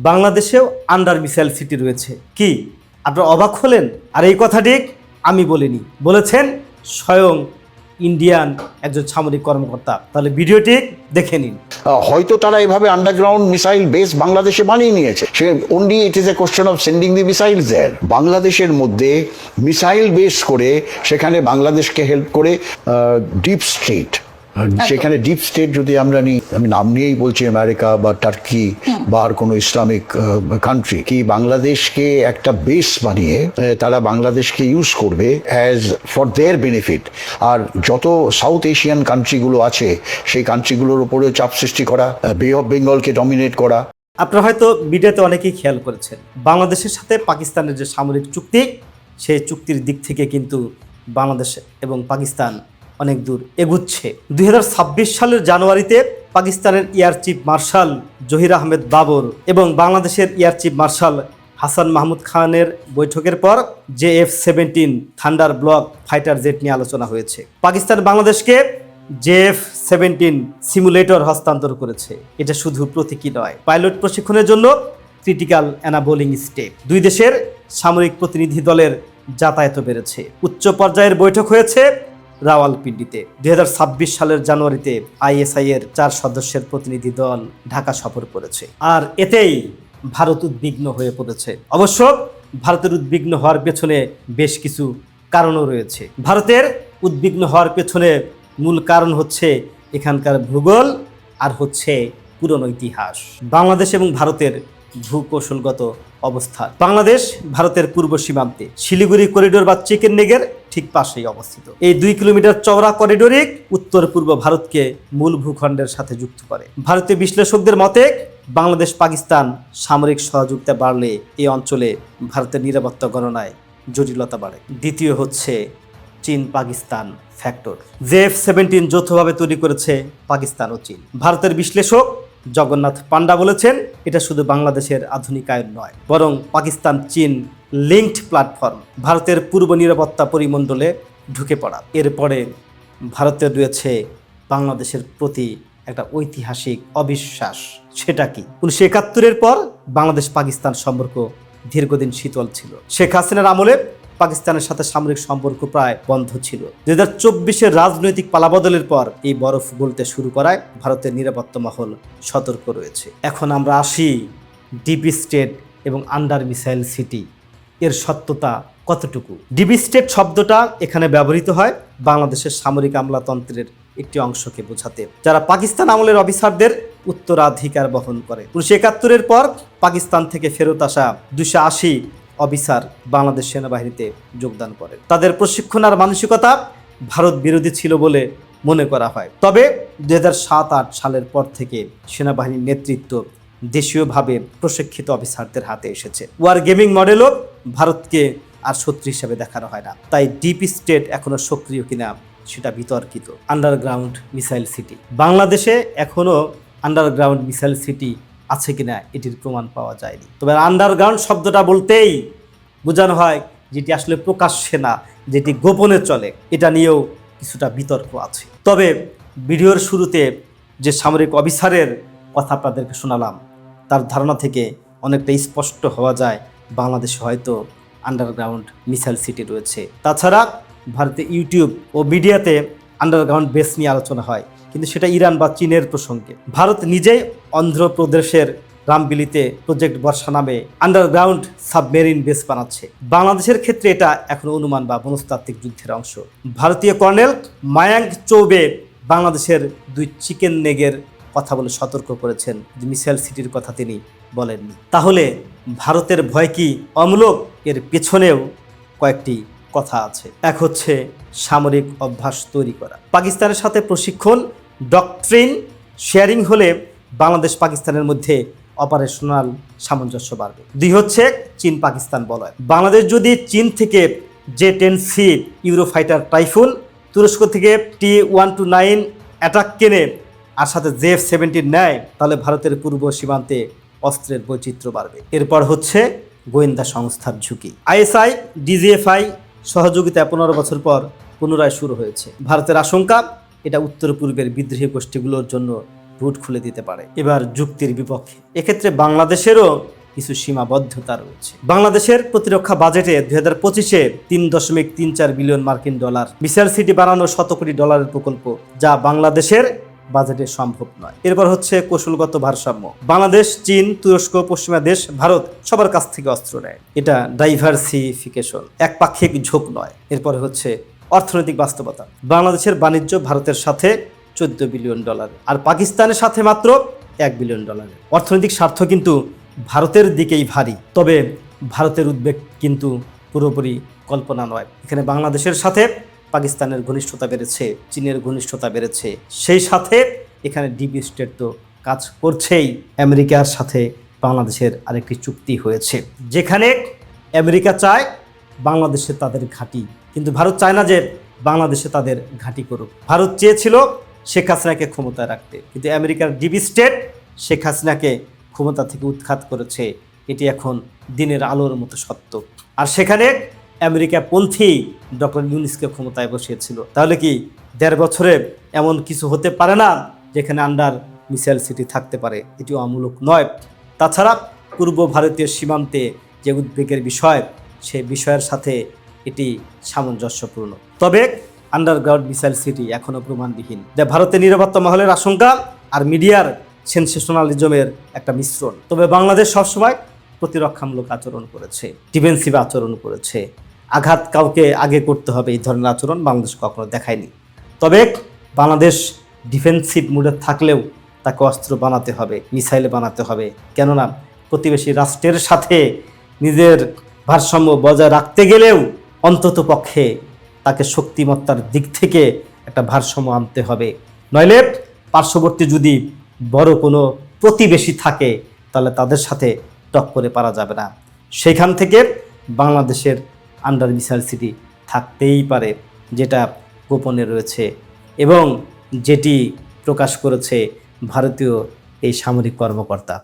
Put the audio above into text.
বাংলাদেশেও under missile city রয়েছে। কি আপনারা অবাক হলেন? আর এই কথাটি আমি বলিনি, বলেছেন স্বয়ং ইন্ডিয়ান একজন সামরিক কর্মকর্তা। তাহলে ভিডিওটি দেখে নিন। হয়তো তারা এভাবে আন্ডারগ্রাউন্ড মিসাইল বেস বাংলাদেশে বানিয়ে নিয়েছে। সে only it is a question of sending the missiles there. বাংলাদেশের মধ্যে মিসাইল বেস করে সেখানে বাংলাদেশকে হেল্প করে ডিপ স্টেট, সেখানে ডিপ স্টেট যদি আমরা নিই, আমি নাম নিয়েই বলছি আমেরিকা বা টার্কি বা আর কোনো ইসলামিক কান্ট্রি, কি বাংলাদেশকে একটা বেস বানিয়ে তারা বাংলাদেশকে ইউজ করবে অ্যাজ ফর দেয়ার বেনিফিট। আর যত সাউথ এশিয়ান কান্ট্রিগুলো আছে সেই কান্ট্রিগুলোর উপরেও চাপ সৃষ্টি করা, বে অফ বেঙ্গলকে ডমিনেট করা। আপনারা হয়তো ভিডিওতে অনেকেই খেয়াল করেছেন, বাংলাদেশের সাথে পাকিস্তানের যে সামরিক চুক্তি, সেই চুক্তির দিক থেকে কিন্তু বাংলাদেশ এবং পাকিস্তান অনেক দূর এগুচ্ছে। 2026 সালের জানুয়ারিতে পাকিস্তানের air chief marshal Zaheer Ahmed Babar এবং বাংলাদেশের air chief marshal Hasan Mahmood খানের বৈঠকের পর JF-17 thunder block fighter jet নিয়ে আলোচনা হয়েছে। পাকিস্তান বাংলাদেশকে JF-17 সিমুলেটর হস্তান্তর করেছে। এটা শুধু প্রতীকী নয়, পাইলট প্রশিক্ষণের জন্য ক্রিটিক্যাল অ্যানাবোলিং স্টেপ। দুই দেশের সামরিক প্রতিনিধি দলের যাতায়াত বেড়েছে। উচ্চ পর্যায়ের বৈঠক হয়েছে রাওয়ালপিন্ডিতে। 2026 সালের জানুয়ারিতে ISI এর 4 সদস্যের প্রতিনিধি দল ঢাকা সফর করেছে। আর এতেই ভারত উদ্বিগ্ন হয়ে পড়েছে। অবশ্য ভারতের উদ্বিগ্ন হওয়ার পেছনে বেশ কিছু কারণও রয়েছে। ভারতের উদ্বিগ্ন হওয়ার পেছনে মূল কারণ হচ্ছে এখানকার ভূগোল আর হচ্ছে পুরনো ইতিহাস। বাংলাদেশ এবং ভারতের ভূকৌশলগত অবস্থান। বাংলাদেশ ভারতের পূর্ব সীমান্তে শিলিগুড়ি করিডোর বা চিকেন নেগের ঠিক পাশেই অবস্থিত। এই 2 কিলোমিটার চওড়া করিডোরই উত্তর পূর্ব ভারতকে মূল ভূখণ্ডের সাথে যুক্ত করে। ভারতীয় বিশ্লেষকদের মতে বাংলাদেশ পাকিস্তান সামরিক সহযোগিতা বাড়লে এই অঞ্চলে ভারতের নিরাপত্তা গণনায় জটিলতা বাড়ে। দ্বিতীয় হচ্ছে চীন পাকিস্তান ফ্যাক্টর। JF-17 যৌথভাবে তৈরি করেছে পাকিস্তান ও চীন। ভারতের বিশ্লেষক জগন্নাথ পান্ডা বলেছেন, এটা শুধু বাংলাদেশের আধুনিকায়ন নয়, বরং পাকিস্তান চীন লিঙ্কড প্ল্যাটফর্ম। ভারতের পূর্ব নিরাপত্তা পরিমণ্ডলে ঢুকে পড়া। এরপরে ভারতের রয়েছে বাংলাদেশের প্রতি একটা ঐতিহাসিক অবিশ্বাস। সেটা কি? 1971-এর পর বাংলাদেশ পাকিস্তান সম্পর্ক দীর্ঘদিন শীতল ছিল। শেখ হাসিনার আমলে পাকিস্তানের সাথে সামরিক সম্পর্ক প্রায় বন্ধ ছিল। 2024-এর রাজনৈতিক পালাবদলের পর এই বরফ গলতে শুরু করায় ভারতের নিরাপত্তা মহল সতর্ক রয়েছে। এখন আমরা আসি ডিপ স্টেট এবং আন্ডার মিসাইল সিটি, এর সত্যতা কতটুকু? ডিপ স্টেট শব্দটা এখানে ব্যবহৃত হয় বাংলাদেশের সামরিক আমলাতন্ত্রের একটি অংশকে বোঝাতে, যারা পাকিস্তান আমলের অফিসারদের উত্তরাধিকার বহন করে। 1971-এর পর পাকিস্তান থেকে ফেরত আসা 280 অফিসার বাংলাদেশ সেনাবাহিনীতে যোগদান করেন। তাদের প্রশিক্ষণ আর মানসিকতা ভারত বিরোধী ছিল বলে মনে করা হয়। তবে 2007-08 সালের পর থেকে সেনাবাহিনীর নেতৃত্ব দেশীয়ভাবে প্রশিক্ষিত অফিসারদের হাতে এসেছে। ওয়ার গেমিং মডেলও ভারতকে আর শত্রু হিসেবে দেখানো হয় না। তাই ডিপ স্টেট এখনো সক্রিয় কিনা সেটা বিতর্কিত। আন্ডারগ্রাউন্ড মিসাইল সিটি, বাংলাদেশে এখনো আন্ডারগ্রাউন্ড মিসাইল সিটি আছে কিনা এটির প্রমাণ পাওয়া যায়নি। তবে আন্ডারগ্রাউন্ড শব্দটা বলতেই বোঝানো হয় যেটি আসলে প্রকাশ্যে না, যেটি গোপনে চলে। এটা নিয়েও কিছুটা বিতর্ক আছে। তবে ভিডিওর শুরুতে যে সামরিক অফিসারের কথা আপনাদেরকে শোনালাম, তার ধারণা থেকে অনেকটা স্পষ্ট হওয়া যায় বাংলাদেশে হয়তো আন্ডারগ্রাউন্ড মিসাইল সিটি রয়েছে। তাছাড়া ভারতে ইউটিউব ও মিডিয়াতে আন্ডারগ্রাউন্ড বেস নিয়ে আলোচনা হয়, কিন্তু সেটা ইরান বা চীনের প্রসঙ্গে। ভারত নিজেই অন্ধ্রপ্রদেশের রামবিলিতে প্রজেক্ট বর্ষা নামে আন্ডারগ্রাউন্ড সাবমেরিন বেস বানাচ্ছে। বাংলাদেশের ক্ষেত্রে এটা এখন অনুমান বা মনস্তাত্ত্বিক যুদ্ধের অংশ। ভারতীয় কর্নেল মায়াঙ্ক চৌবে বাংলাদেশের 2 চিকেন নেগের কথা বলে সতর্ক করেছেন, যে মিসাইল সিটির কথা তিনি বলেননি। তাহলে ভারতের ভয় কি অমূলক? এর পেছনেও কয়েকটি কথা আছে। এক হচ্ছে সামরিক অভ্যাস তৈরি করা। পাকিস্তানের সাথে প্রশিক্ষণ ডক্ট্রিন শেয়ারিং হলে বাংলাদেশ পাকিস্তানের মধ্যে অপারেশনাল সামঞ্জস্য বাড়বে। 2 হচ্ছে চীন পাকিস্তান বলয়। বাংলাদেশ যদি চীন থেকে J-10C ইউরোফাইটার টাইফুন, তুরস্ক থেকে T-129 অ্যাটাক কেনে আর সাথে JF-17 নেয়, তাহলে ভারতের পূর্ব সীমান্তে অস্ত্রের বৈচিত্র্য বাড়বে। এরপর হচ্ছে গোয়েন্দা সংস্থার ঝুঁকি। ISI DGFI সহযোগিতা 15 বছর পর পুনরায় শুরু হয়েছে। ভারতের আশঙ্কা এটা উত্তর পূর্বের বিদ্রোহী গোষ্ঠীগুলোর জন্য রুট খুলে দিতে পারে। এবার যুক্তির বিপক্ষে এক্ষেত্রে বাংলাদেশেরও কিছু সীমাবদ্ধতা রয়েছে। বাংলাদেশের প্রতিরক্ষা বাজেটে 2025-এ 3.34 বিলিয়ন মার্কিন ডলার মিসাইল সিটি বানানো $100 কোটি প্রকল্প, যা বাংলাদেশের বাজেটে সম্ভব নয়। এরপর হচ্ছে কৌশলগত ভারসাম্য। বাংলাদেশ, চীন, তুরস্ক, পশ্চিমা দেশ, ভারত সবার কাছ থেকে অস্ত্র নেয়। এটা ডাইভার্সিফিকেশন, একপাক্ষিক ঝোঁক নয়। এরপরে হচ্ছে অর্থনৈতিক বাস্তবতা। বাংলাদেশের বাণিজ্য ভারতের সাথে $14 বিলিয়ন, আর পাকিস্তানের সাথে মাত্র $1 বিলিয়ন। অর্থনৈতিক স্বার্থ কিন্তু ভারতের দিকেই ভারী, তবে ভারতের উদ্বেগ কিন্তু পুরোপুরি কল্পনা নয়। এখানে বাংলাদেশের সাথে পাকিস্তানের ঘনিষ্ঠতা বেড়েছে, চীনের ঘনিষ্ঠতা বেড়েছে, সেই সাথে এখানে ডিপ স্টেট তো কাজ করছেই। আমেরিকার সাথে বাংলাদেশের আরেকটি চুক্তি হয়েছে, যেখানে আমেরিকা চায় বাংলাদেশে তাদের ঘাঁটি, কিন্তু ভারত চায় না যে বাংলাদেশে তাদের ঘাঁটি করুক। ভারত চেয়েছিল শেখ হাসিনাকে ক্ষমতায় রাখতে, কিন্তু আমেরিকার ডিপ স্টেট শেখ হাসিনাকে ক্ষমতা থেকে উৎখাত করেছে। এটি এখন দিনের আলোর মতো সত্য। আর সেখানে আমেরিকা পন্থী ডক্টর ইউনূসকে ক্ষমতায় বসিয়েছিল। তাহলে কি 1.5 বছরে এমন কিছু হতে পারে না যেখানে আন্ডার মিসাইল সিটি থাকতে পারে? এটিও অমূলক নয়। তাছাড়া পূর্ব ভারতীয় সীমান্তে যে উদ্বেগের বিষয়, সেই বিষয়ের সাথে এটি সামঞ্জস্যপূর্ণ। তবে আন্ডারগ্রাউন্ড মিসাইল সিটি এখনও প্রমাণবিহীন, যা ভারতের নিরাপত্তা মহলের আশঙ্কা আর মিডিয়ার সেনসেশনালিজমের একটা মিশ্রণ। তবে বাংলাদেশ সবসময় প্রতিরক্ষামূলক আচরণ করেছে, ডিফেন্সিভ আচরণ করেছে। আঘাত কাউকে আগে করতে হবে, এই ধরনের আচরণ বাংলাদেশ কখনো দেখায়নি। তবে বাংলাদেশ ডিফেন্সিভ মুডে থাকলেও তাকে অস্ত্র বানাতে হবে, মিসাইল বানাতে হবে। কেননা প্রতিবেশী রাষ্ট্রের সাথে নিজের ভারসাম্য বজায় রাখতে গেলেও অন্তত পক্ষে তাকে শক্তিমত্তার দিক থেকে একটা ভারসাম্য আনতে হবে। নইলে পার্শ্ববর্তী যদি বড় কোনো প্রতিবেশী থাকে, তাহলে তাদের সাথে টক্করে পারা যাবে না। সেখান থেকে বাংলাদেশের আন্ডার মিসাইল সিটি থাকতেই পারে, যেটা গোপনে রয়েছে এবং যেটি প্রকাশ করেছে ভারতীয় এই সামরিক কর্মকর্তা।